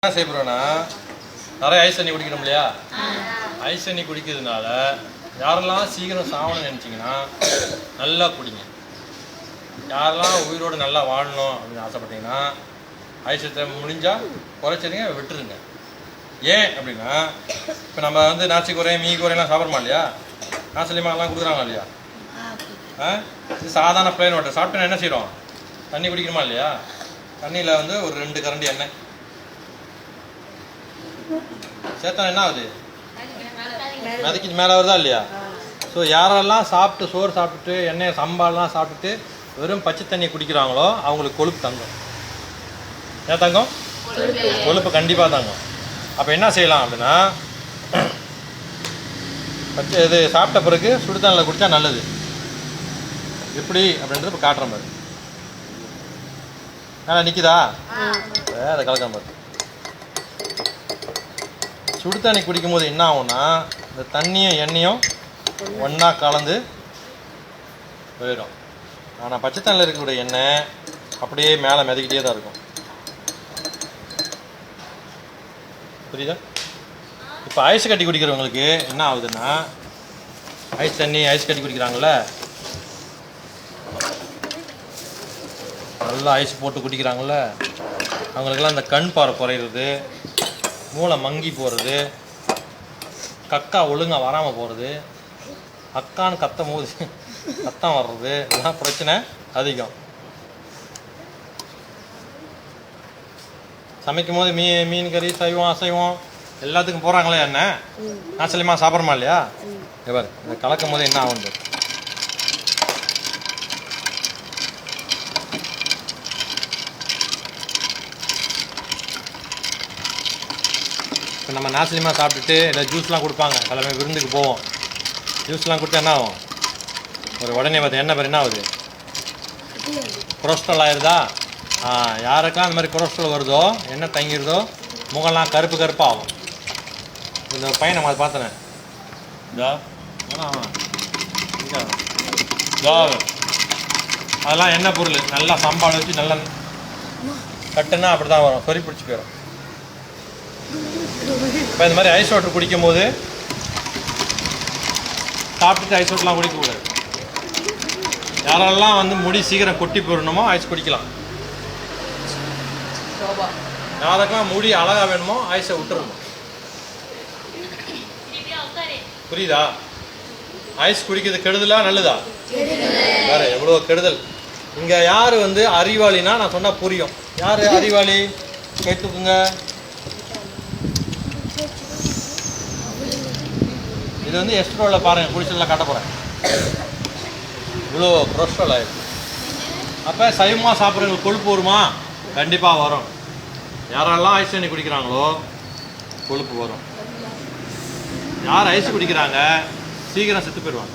என்ன செய்ய போகிறோன்னா நிறைய ஐஸ் தண்ணி குடிக்கணும் இல்லையா? ஐஸ் தண்ணி குடிக்கிறதுனால யாரெல்லாம் சீக்கிரம் சாவணும்னு நினச்சிங்கன்னா நல்லா குடிங்க. யாரெல்லாம் உயிரோடு நல்லா வாழணும் அப்படின்னு ஆசைப்பட்டீங்கன்னா ஐஸத்தை முடிஞ்சால் குறைச்சிருங்க, விட்டுருங்க. ஏன் அப்படின்னா இப்போ நம்ம நாச்சி குறை மீ குறையெல்லாம் சாப்பிட்றோமா இல்லையா? நாசிலிமாலாம் கொடுக்குறாங்க இல்லையா? இது சாதாரண பிளேன் வாட்டர் சாப்பிட்டோன்னா என்ன செய்கிறோம்? தண்ணி குடிக்கணுமா இல்லையா? தண்ணியில் ஒரு 2 கரண்டி எண்ணெய் சேர்த்தா என்ன ஆகுது? மிதக்கிட்டு மேலே வருதா இல்லையா? ஸோ யாரெல்லாம் சோறு சாப்பிட்டுட்டு எண்ணெய் சம்பாலாம் சாப்பிட்டுட்டு வெறும் பச்சை தண்ணி குடிக்கிறாங்களோ அவங்களுக்கு கொழுப்பு தங்கும். ஏன் தங்கும்? கொழுப்பு கண்டிப்பாக தங்கும். அப்போ என்ன செய்யலாம் அப்படின்னா, இது சாப்பிட்ட பிறகு சுடுதண்ணில் குடித்தா நல்லது. எப்படி அப்படின்றது இப்போ காட்டுற மாதிரி நிற்கிதா? அதை கலக்கிற மாதிரி சுடு தண்ணி குடிக்கும் போது என்ன ஆகும்னா இந்த தண்ணியும் எண்ணெயும் ஒன்றா கலந்து போயிடும். ஆனால் பச்சை தண்ணியில் இருக்கக்கூடிய எண்ணெய் அப்படியே மேலே மிதக்கிட்டே தான் இருக்கும். புரியுதா? இப்போ ஐஸ் கட்டி குடிக்கிறவங்களுக்கு என்ன ஆகுதுன்னா, ஐஸ் கட்டி குடிக்கிறாங்கல்ல, நல்லா ஐஸ் போட்டு குடிக்கிறாங்கல்ல, அவங்களுக்கெல்லாம் இந்த கண் பார்வை குறையிறது, மூளை மங்கி போகிறது, கக்கா ஒழுங்காக வராமல் போகிறது, அக்கான்னு கத்தும் போது கத்தம் வர்றது, இதெல்லாம் பிரச்சனை அதிகம். சமைக்கும் போது மீன் கறி சைவம் அசைவம் எல்லாத்துக்கும் போகிறாங்களே, என்ன நாசலிமா சாப்பிட்றோமா இல்லையா? இவர் இதை கலக்கும் போது என்ன ஆகுது? இப்போ நம்ம நாசிலிமா சாப்பிட்டுட்டு இல்லை ஜூஸ்லாம் கொடுப்பாங்க, எல்லாமே விருந்துக்கு போவோம். ஜூஸ்லாம் கொடுத்தா என்ன ஆகும்? உடனே பார்த்து என்ன பேர் என்ன ஆகுது? கொலஸ்ட்ரால் ஆயிடுதா? யாருக்கெல்லாம் அந்த மாதிரி கொலஸ்ட்ரால் வருதோ, என்ன தங்கிடுதோ, முகம்லாம் கருப்பாக ஆகும். இந்த பையன் நம்ம அதை பார்த்தனே, அதெல்லாம் என்ன பொருள் நல்லா சம்பாடு வச்சு நல்லா கட்டுன்னா அப்படி தான் வரும், சொறி பிடிச்சி போயிடும். இப்போ இந்த மாதிரி ஐஸ் வாட்டர் குடிக்கும் போது சாப்பிட்டுட்டு ஐஸ் வாட்டர்லாம் குடிக்கக்கூடாது. யாரெல்லாம் முடி சீக்கிரம் கொட்டி போயிடணுமோ ஐஸ் குடிக்கலாம். யாருக்கெல்லாம் முடி அழகாக வேணுமோ ஐஸை விட்டுறணும். புரியுதா? ஐஸ் குடிக்கிறது கெடுதலா நல்லதா? வேற எவ்வளோ கெடுதல். இங்கே யார் அறிவாளினா நான் சொன்னால் புரியும். யார் அறிவாளி? கை தூக்குங்க. இது எஸ்ட்ரோவில் பாருங்கள், குடிச்சலாம் காட்ட போகிறேன். இவ்வளோ கொலஸ்ட்ரால் ஆயிடுச்சு. அப்போ சைவமாக சாப்பிட்றவங்களுக்கு கொழுப்பு வருமா? கண்டிப்பாக வரும். யாரெல்லாம் ஐஸ் தண்ணி குடிக்கிறாங்களோ கொழுப்பு வரும். யார் ஐஸ் குடிக்கிறாங்க சீக்கிரம் செத்து போயிடுவாங்க.